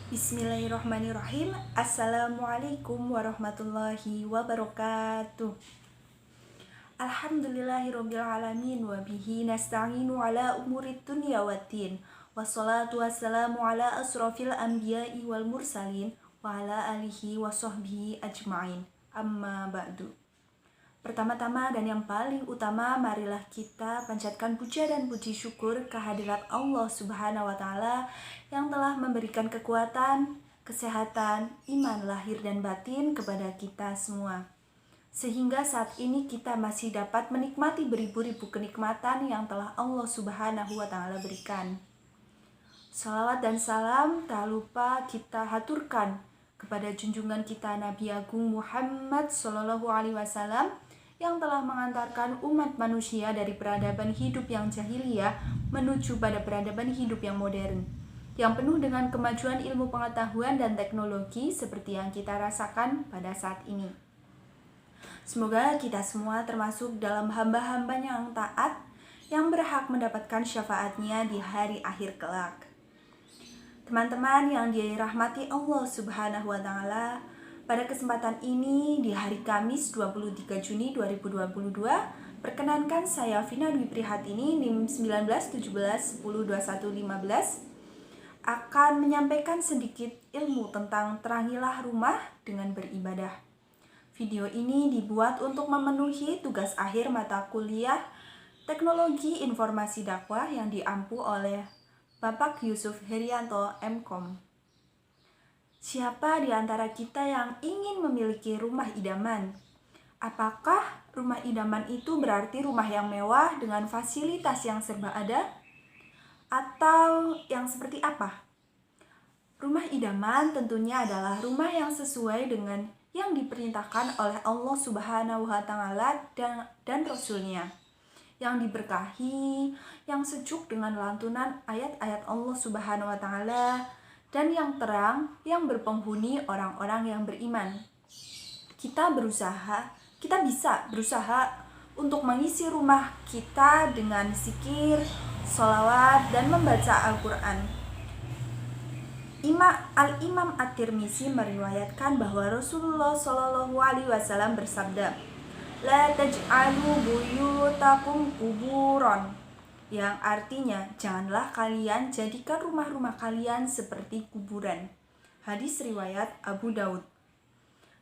Bismillahirrahmanirrahim. Assalamualaikum warahmatullahi wabarakatuh. Alhamdulillahirrabbilalamin. Wabihi nasta'inu ala umurid dunya waddin. Wassalatu wassalamu ala asrafil anbiya'i wal mursalin wa ala alihi wa sahbihi ajma'in. Amma ba'du. Pertama-tama dan yang paling utama, marilah kita panjatkan puja dan puji syukur kehadirat Allah Subhanahu wa Ta'ala yang telah memberikan kekuatan, kesehatan, iman lahir dan batin kepada kita semua. Sehingga saat ini kita masih dapat menikmati beribu-ribu kenikmatan yang telah Allah Subhanahu wa Ta'ala berikan. Salawat dan salam tak lupa kita haturkan kepada junjungan kita Nabi Agung Muhammad Sallallahu Alaihi Wasallam yang telah mengantarkan umat manusia dari peradaban hidup yang jahiliyah menuju pada peradaban hidup yang modern, yang penuh dengan kemajuan ilmu pengetahuan dan teknologi seperti yang kita rasakan pada saat ini. Semoga kita semua termasuk dalam hamba-hambanya yang taat, yang berhak mendapatkan syafaatnya di hari akhir kelak. Teman-teman yang dirahmati Allah Subhanahu wa Ta'ala, pada kesempatan ini di hari Kamis 23 Juni 2022, perkenankan saya Vina Dwi Prihatini NIM 1917102115 akan menyampaikan sedikit ilmu tentang terangilah rumah dengan beribadah. Video ini dibuat untuk memenuhi tugas akhir mata kuliah Teknologi Informasi Dakwah yang diampu oleh Bapak Yusuf Herianto MKom. Siapa di antara kita yang ingin memiliki rumah idaman? Apakah rumah idaman itu berarti rumah yang mewah dengan fasilitas yang serba ada? Atau yang seperti apa? Rumah idaman tentunya adalah rumah yang sesuai dengan yang diperintahkan oleh Allah Subhanahu wa Ta'ala dan Rasul-Nya, yang diberkahi, yang sejuk dengan lantunan ayat-ayat Allah Subhanahu wa Ta'ala, dan yang terang, yang berpenghuni orang-orang yang beriman. Kita bisa berusaha untuk mengisi rumah kita dengan zikir, sholawat, dan membaca Al-Quran. Al-Imam At-Tirmizi meriwayatkan bahwa Rasulullah Shallallahu Alaihi Wasallam bersabda, "La taj'alu buyutakum kuburon," yang artinya, janganlah kalian jadikan rumah-rumah kalian seperti kuburan. Hadis riwayat Abu Daud.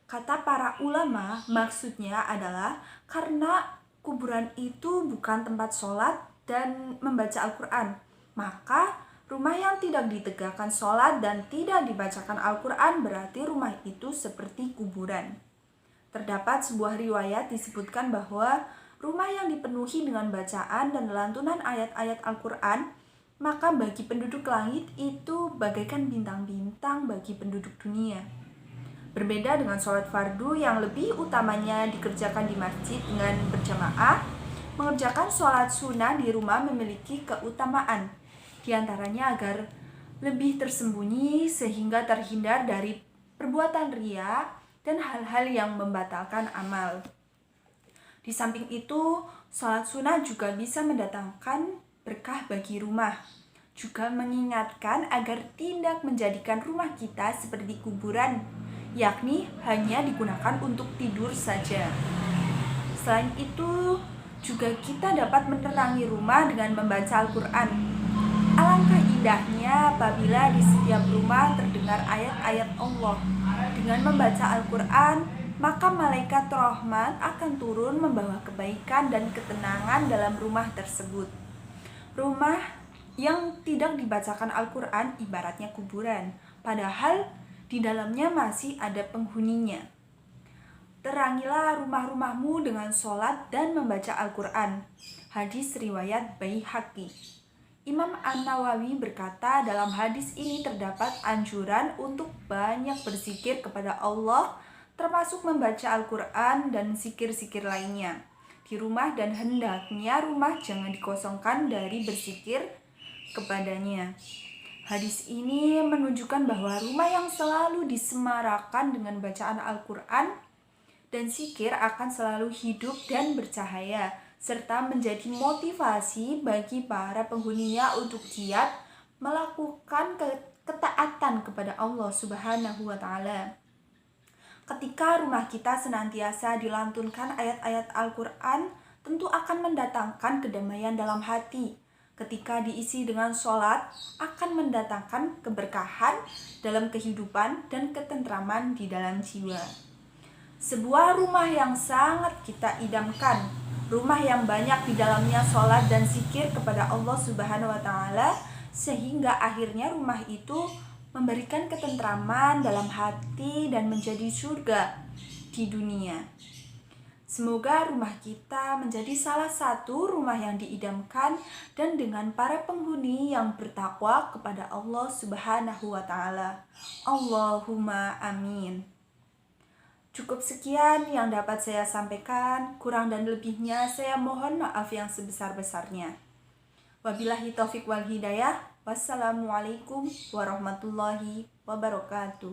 Kata para ulama, maksudnya adalah karena kuburan itu bukan tempat sholat dan membaca Al-Quran, maka rumah yang tidak ditegakkan sholat dan tidak dibacakan Al-Quran berarti rumah itu seperti kuburan. Terdapat sebuah riwayat disebutkan bahwa rumah yang dipenuhi dengan bacaan dan lantunan ayat-ayat Al-Quran, maka bagi penduduk langit itu bagaikan bintang-bintang bagi penduduk dunia. Berbeda dengan sholat fardu yang lebih utamanya dikerjakan di masjid dengan berjamaah, mengerjakan sholat sunnah di rumah memiliki keutamaan, di antaranya agar lebih tersembunyi sehingga terhindar dari perbuatan riya dan hal-hal yang membatalkan amal. Di samping itu, sholat sunnah juga bisa mendatangkan berkah bagi rumah. Juga mengingatkan agar tidak menjadikan rumah kita seperti kuburan, yakni hanya digunakan untuk tidur saja. Selain itu, juga kita dapat menerangi rumah dengan membaca Al-Quran. Alangkah indahnya apabila di setiap rumah terdengar ayat-ayat Allah. Dengan membaca Al-Quran, maka malaikat rahmat akan turun membawa kebaikan dan ketenangan dalam rumah tersebut. Rumah yang tidak dibacakan Al-Quran ibaratnya kuburan, padahal di dalamnya masih ada penghuninya. Terangilah rumah-rumahmu dengan sholat dan membaca Al-Quran. Hadis riwayat Baihaqi. Imam An-Nawawi berkata, dalam hadis ini terdapat anjuran untuk banyak berzikir kepada Allah, termasuk membaca Al-Quran dan zikir-zikir lainnya di rumah, dan hendaknya rumah jangan dikosongkan dari berzikir kepadanya. Hadis ini menunjukkan bahwa rumah yang selalu disemarakan dengan bacaan Al-Quran dan zikir akan selalu hidup dan bercahaya, serta menjadi motivasi bagi para penghuninya untuk giat melakukan ketaatan ketaatan kepada Allah Subhanahu wa Ta'ala. Ketika rumah kita senantiasa dilantunkan ayat-ayat Al-Quran, tentu akan mendatangkan kedamaian dalam hati. Ketika diisi dengan sholat, akan mendatangkan keberkahan dalam kehidupan dan ketentraman di dalam jiwa. Sebuah rumah yang sangat kita idamkan, rumah yang banyak di dalamnya sholat dan zikir kepada Allah Subhanahu wa Ta'ala, sehingga akhirnya rumah itu memberikan ketentraman dalam hati dan menjadi surga di dunia. Semoga rumah kita menjadi salah satu rumah yang diidamkan dan dengan para penghuni yang bertakwa kepada Allah Subhanahu wa Ta'ala. Allahumma amin. Cukup sekian yang dapat saya sampaikan, kurang dan lebihnya saya mohon maaf yang sebesar-besarnya. Wabillahi taufik wal hidayah. Wassalamualaikum warahmatullahi wabarakatuh.